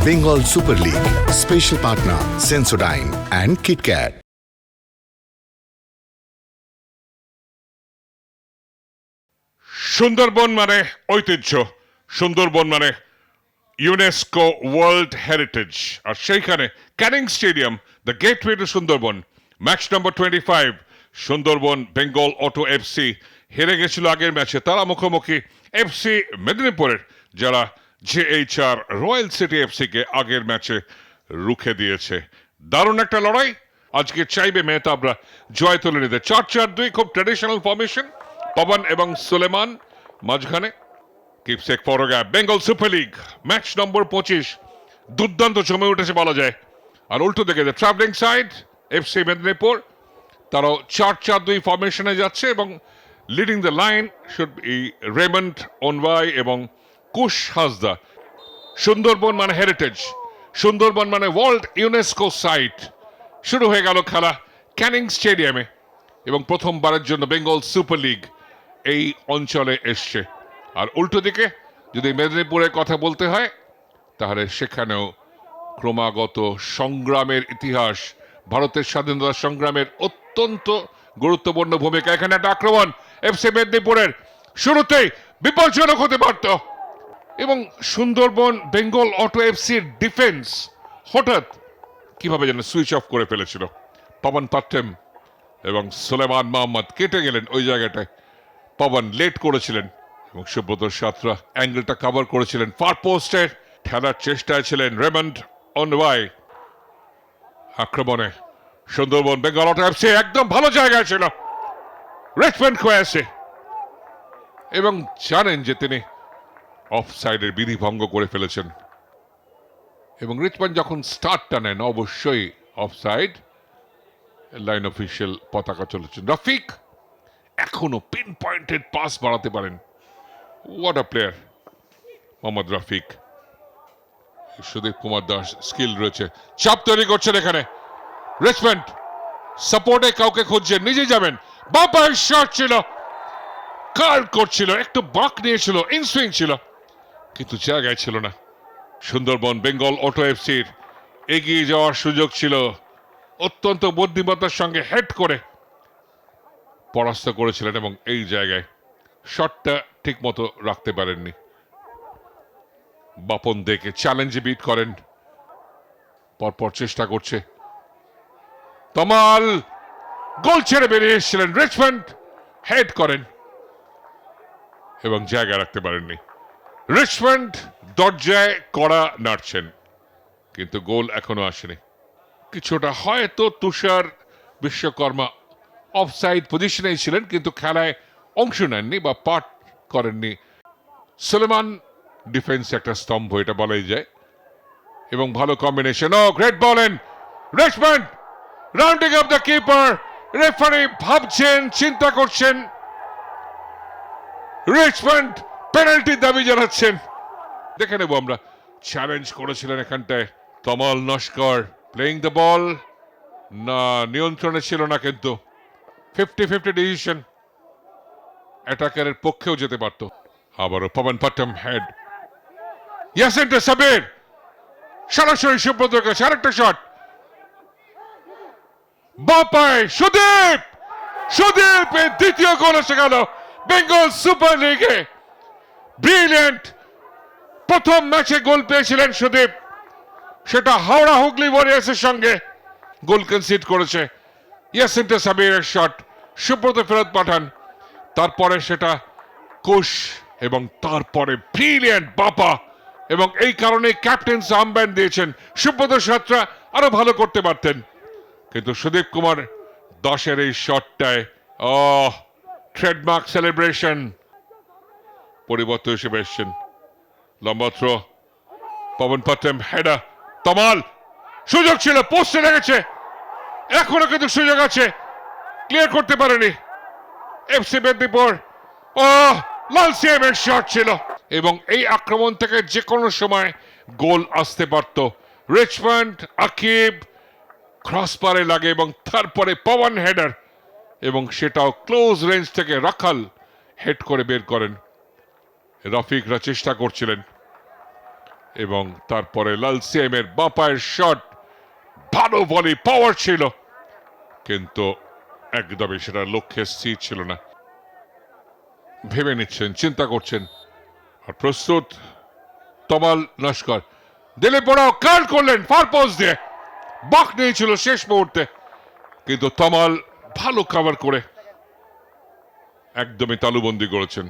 Bengal Super League. Special partner Sensodyne and KitKat. Sundarban মানে ঐতিহ্য, সুন্দরবন মানে ইউনেস্কো ওয়ার্ল্ড হেরিটেজ, আর সেইখানে Canning stadium, the gateway to Sundarban. Match number 25, Sundarban Bengal auto FC হেরে গেছিল আগের ম্যাচে। তারা মুখোমুখি এফসি মেদিনীপুরের, যারা জেএইচআর রয়্যাল সিটি এফসিকে আগের ম্যাচে রুখে দিয়েছে। দারুণ একটা লড়াই। আজকে চাইবে মেহতাবরা জয় তুলে নিতে। 4-4-2 খুব ট্র্যাডিশনাল ফরমেশন। পবন এবং সুলেমান মাঝখানে। কিপসেক ফরগা। বেঙ্গল সুপার লিগ ম্যাচ নম্বর 25 দুর্দান্ত জমে উঠেছে বলা যায়। আর উল্টো দিকে ট্রাভেলিং সাইড এফসি মেদিনীপুর, তারাও 4-4-2 ফরমেশনে যাচ্ছে এবং leading the line should be Raymond ওনওয়াই এবং কুশ হাসদা। সুন্দরবন মানে হেরিটেজ, সুন্দরবন মানে ওয়ার্ল্ড ইউনেস্কো সাইট। শুরু হয়ে গেল খেলা ক্যানিং স্টেডিয়ামে এবং প্রথমবারের জন্য বেঙ্গল সুপার লিগ এই অঞ্চলে এসছে। আর উল্টো দিকে যদি মেদিনীপুরের কথা বলতে হয়, তাহলে সেখানেও ক্রমাগত সংগ্রামের ইতিহাস, ভারতের স্বাধীনতা সংগ্রামের অত্যন্ত গুরুত্বপূর্ণ ভূমিকা। এখানে একটা আক্রমণ এফসি মেদিনীপুরের, শুরুতেই বিপজ্জনক হতে পারত। এবং সুন্দরবন বেঙ্গল অটো এফসির ডিফেন্স হঠাৎ কিভাবে যেন সুইচ অফ করে ফেলেছিল। পবন পাট্টেম এবং সুলেমান মোহাম্মদ কেটে গেলেন ওই জায়গাটায়। পবন লেট করেছিলেন এবং সুব্রত সাঁতরা অ্যাঙ্গেলটা কভার করেছিলেন। ফার পোস্টের ঠেলার চেষ্টায় ছিলেন রেমন্ড ওনওয়াই। আক্রমণে সুন্দরবন বেঙ্গল অটো এফসি একদম ভালো জায়গায় ছিল। রিচমন্ড খোয়াসে এবং জানেন যে তিনি অফ সাইডের বিধি ভঙ্গ করে ফেলেছেন। এবং রিচমন্ড যখন স্টার্টটা নেন অবশ্যই অফ সাইড, লাইন অফিসিয়াল পতাকা চলেছেন। রফিক এখনো পিন পয়েন্টেড পাস বাড়াতে পারেন। What a player Mohammad Rafiq. Sudip Kumar Das skill রয়েছে, চাপ তৈরি করছেন এখানে। রিচমন্ড সাপোর্টে কাউকে খুঁজছেন, নিজে যাবেন। বাবা শট ছিল, কার্ল করছিল, একটু বাঁক নিয়েছিল, ইনসুইং ছিল, কিন্তু জায়গায় ছিল না। সুন্দরবন বেঙ্গল অটো এফসির এগিয়ে যাওয়ার সুযোগ ছিল। অত্যন্ত বুদ্ধিমত্তার সঙ্গে হেড করে পরাস্ত করেছিলেন এবং এই জায়গায় শটটা ঠিক মতো রাখতে পারেননি। বাপন দেখে চ্যালেঞ্জে বিট করেন, পরপর চেষ্টা করছে। তমাল গোল ছেড়ে বেরিয়ে এসেছিলেন। রিচমন্ড হেড করেন এবং জায়গা রাখতে পারেননি। রিচমন্ড দরজায় কড়া নাড়ছেন, কিন্তু গোল এখনো আসেনি। কিছুটা হয়তো তুষার বিশ্বকর্মা অফসাইড পজিশনেই ছিলেন, কিন্তু খেলায় অংশ নেননি বা পার্ট করেননি। সুলেমান ডিফেন্স একটা স্তম্ভ, এটা বলাই যায়। এবং ভালো combination. Oh great ball and Richmond rounding up the keeper. Referee ভাবছেন, চিন্তা করছেন। রিচমন্ড পেনাল্টির দাবি জানাচ্ছেন। দেখে নেব আমরা। চ্যালেঞ্জ করেছিলেন এখানটায় তমাল নস্কর। প্লেইং দ্য বল না, নিয়ন্ত্রণে ছিল না, কিন্তু 50-50 ডিসিশন। অ্যাটাকারের পক্ষেও যেতে পারত। আবারও পবন পাট্টম হেড। ইয়াসিন সাবির সরাসরি সুব্রতর কাছে আরেকটা শট। বাপায় সুদীপ, সুদীপের দ্বিতীয় গোল এসে গেল বেঙ্গল সুপার লিগে। ব্রিলিয়েন্ট। প্রথম ম্যাচে গোল পেয়েছিলেন সুদীপ, সেটা হাওড়া হুগলি ওয়ারিয়ার্সের সঙ্গে। গোল কনসিড করেছে। ইয়াসিন সাবিরের শট সুব্রত ফেরত পাঠান, তারপরে সেটা কুশ এবং তারপরে ব্রিলিয়েন্ট বাপা। এবং এই কারণে ক্যাপ্টেন আর্মব্যান্ড দিয়েছেন। সুব্রত সাঁতরা আরো ভালো করতে পারতেন, কিন্তু সুদীপ কুমার দাসের এই শটটায় ট্রেডমার্ক সেলিব্রেশন। পরিবর্তন হিসেবে এসছেন। লম্বা থ্রো, পবন পাট্টম হেডার। তমাল সুযোগ ছিল, পোস্টে লেগেছে, এখনো কিন্তু সুযোগ আছে, ক্লিয়ার করতে পারেনি এফসি মেদিনীপুর। লাল সিএমের শট ছিল এবং এই আক্রমণ থেকে যে কোনো সময় গোল আসতে পারত। রিচমন্ড, আকিব ক্রসবারে লাগে এবং তারপরে পবন হেডার, এবং সেটাও ক্লোজ রেঞ্জ থেকে রাখাল হেড করে বের করেন। রফিকরা চেষ্টা করছিলেন এবং তারপরে লালসিয়ামের বাঁ পায়ের শট, ভালো ভলি, পাওয়ার ছিল, কিন্তু একদমই সেটা লক্ষ্যে স্থির ছিল না। ভেবে নিচ্ছেন, চিন্তা করছেন, আর প্রস্তুত তমাল নস্কর। দিলে পড়াও কার্ড করলেন ফার পোস্ট দিয়ে, বাক নিয়েছিল শেষ মুহূর্তে, কিন্তু তমাল ভালো কভার করে একদমই তালুবন্দি করেছেন।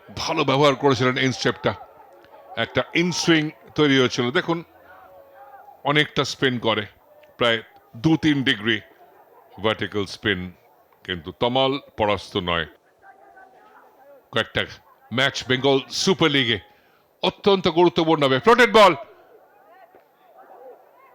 ভালো ব্যবহার করেছিলেন ইনস্টেপটা, একটা ইনসুইং তৈরি হয়েছিল। দেখুন অনেকটা স্পিন করে, প্রায় 2-3 ডিগ্রি ভার্টিক্যাল স্পিন, কিন্তু তমাল পরাস্ত নয়। কয়েকটা ম্যাচ বেঙ্গল সুপার লিগে অত্যন্ত গুরুত্বপূর্ণ হবে। ফ্লোটেড বল,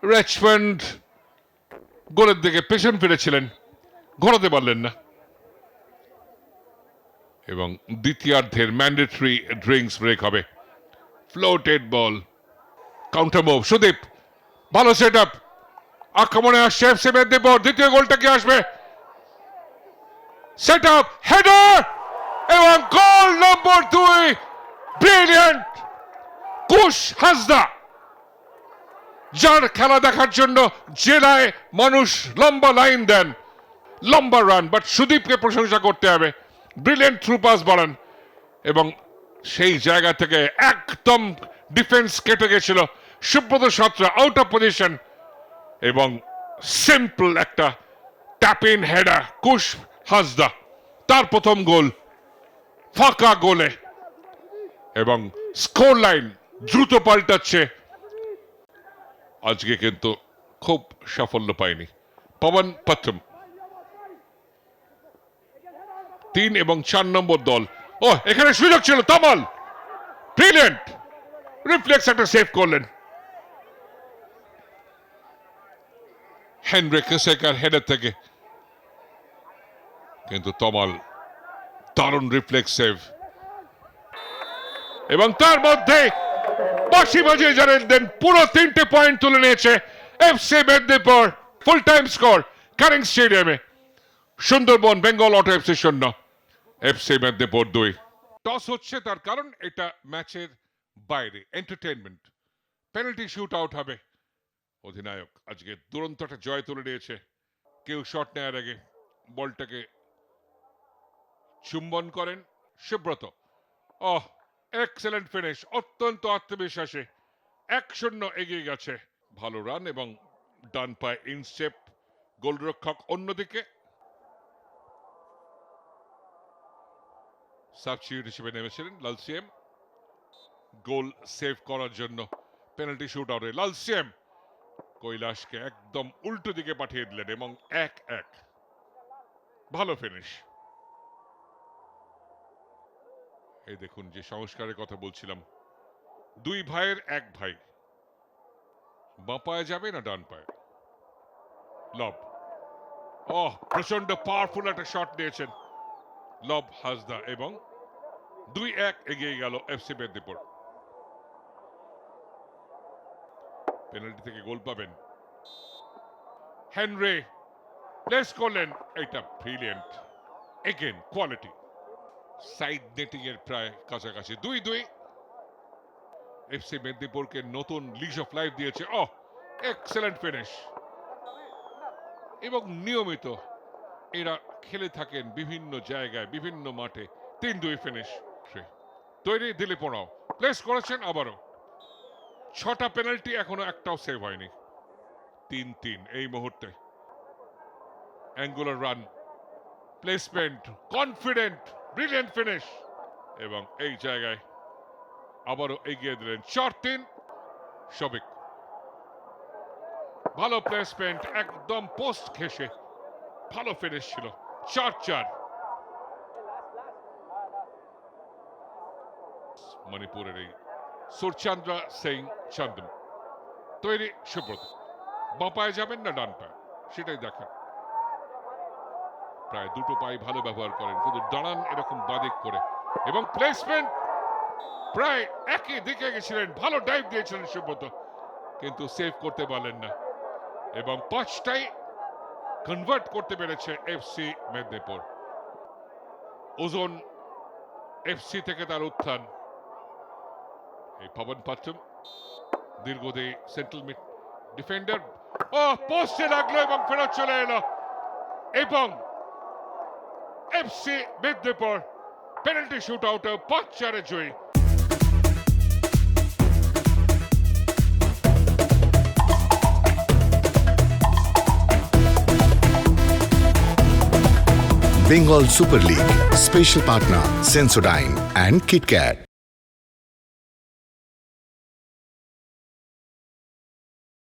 রিচমন্ড গোলের দিকে পেছন ফিরেছিলেন, ঘোরাতে পারলেন না। এবং দ্বিতীয়ার্ধের ম্যান্ডেটরি ড্রিঙ্কস ব্রেক হবে। ফ্লোটেড বল, কাউন্টার মুভ, সুদীপ ভালো সেট আপ, আক্রমণে আসছে এফসি মেদিনীপুর। দ্বিতীয় গোলটা কি আসবে? সেট আপ, হেডার এবং গোল নম্বর 2। ব্রিলিয়ান্ট কুশ হাসদা, যার খেলা দেখার জন্য জেলায় মানুষ লম্বা লাইন দেন, লম্বা রান, বাট সুদীপকে প্রশংসা করতে হবে। ব্রিলিয়ান্ট থ্রু পাস বাড়ান এবং সেই জায়গা থেকে একদম ডিফেন্স কেটে গেছিল। Subrata Santra out of position এবং সিম্পল একটা ট্যাপ ইন হেডার, কুশ হাসদা তার প্রথম গোল ফাঁকা গোলে। এবং স্কোর লাইন দ্রুত পাল্টাচ্ছে। আজকে কিন্তু খুব সাফল্য পায়নি পবন প্রথম। 3 এবং 4 নম্বর দল। ও, এখানে সুযোগ ছিল, তমাল ব্রিলিয়ান্ট রিফ্লেক্স একটা সেভ করলেন। হেনরি কেসেকার হেডের থেকে, কিন্তু তমাল দারুণ রিফ্লেক্স সেভ। এবং তার মধ্যে বাঁশি বাজিয়ে জানেন দেন, পুরো 3টে পয়েন্ট তুলে নিয়েছে FC Medinipur. Full time score Canning স্টেডিয়ামে। Sundarban Bengal auto FC 0, FC Medinipur 2। Toss হচ্ছে, তার কারণ এটা ম্যাচের বাইরে, এন্টারটেইনমেন্ট। পেনাল্টি শুট আউট হবে। অধিনায়ক আজকে দুরন্ত একটা জয় তুলে নিয়েছে। কেউ শট নেওয়ার আগে বলটাকে চুম্বন করেন সুব্রত। ওহ, এক্সেলেন্ট ফিনিশ, অত্যন্ত আত্মবিশ্বাসে 1-0 এগিয়ে গেছে। ভালো রান এবং ডান পায়ে ইনস্টেপ গোলরক্ষক। অন্যদিকে সাবস্টিটিউট হিসেবে নেমেছিলেন লালসিয়াম, গোল সেভ করার জন্য পেনাল্টি শুট আউটে লালসিয়াম কৈলাসকে একদম উল্টো দিকে পাঠিয়ে দিলেন এবং 1-1। ভালো ফিনিশ। এই দেখুন যে সংস্কারের কথা বলছিলাম, 2 ভাইয়ের 1 ভাই, বাঁ পায়ে যাবে না ডান পায়ে। লব, ওহ, প্রচন্ড পাওয়ারফুল একটা শট দিয়েছেন লব হাসদা এবং 2-1 এগিয়ে গেল এফসি মেদিনীপুর। পেনাল্টি থেকে গোল পাবেন। হেনরি প্লেস করলেন, এটা brilliant, again quality. Side netting এর প্রায় কাছাকাছি। 2-2 এফসি মেদিনীপুরকে নতুন লিজ অফ লাইফ দিয়েছে। ওহ, এক্সেলেন্ট ফিনিশ। এবং নিয়মিত এরা খেলে থাকেন বিভিন্ন জায়গায়, বিভিন্ন মাঠে। 3-2 ফিনিশ। তৈরি দিলীপ ওরাও প্লেস করেছেন আবারও। 6টা পেনাল্টি, এখনো একটাও সেভ হয়নি। 3-3 এই মুহূর্তে। Angular run, placement, confident, brilliant finish. এবং এই জায়গায় আবারও এগিয়ে দিলেন 4-3 শফিক। ভালো প্লেসমেন্ট, একদম পোস্ট ঘেঁষে ভালো ফিনিশ ছিল। 4-4। মণিপুরের এই সুরচন্দ্রা সিং চন্দম। তৈরি সুব্রত, বাঁ পায়ে যাবেন না ডান পায়ে, সেটাই দেখেন। প্রায় দুটো পায়ে ভালো ব্যবহার করেন, কিন্তু দাঁড়ান এরকম বাদিক করে। এবং প্লেসমেন্ট প্রায় একই দিকে গেছিলেন, ভালো ডাইভ দিয়েছিলেন সুব্রত, কিন্তু সেভ করতে পারলেন না। এবং 5টাই কনভার্ট করতে পেরেছে এফসি মেদিনীপুর। ওজন এফসি থেকে তার উত্থান, এই পবন পাত্রম দীর্ঘদে সেন্ট্রাল মিড ডিফেন্ডার ও পোস্টে লাগলো এবং ফেরত চলে এলো এবং এফসি মেদিনীপুর পেনাল্টি শুট আউটে 5-4 জয়ী। Bengal Super League. Special partner Sensodyne and KitKat.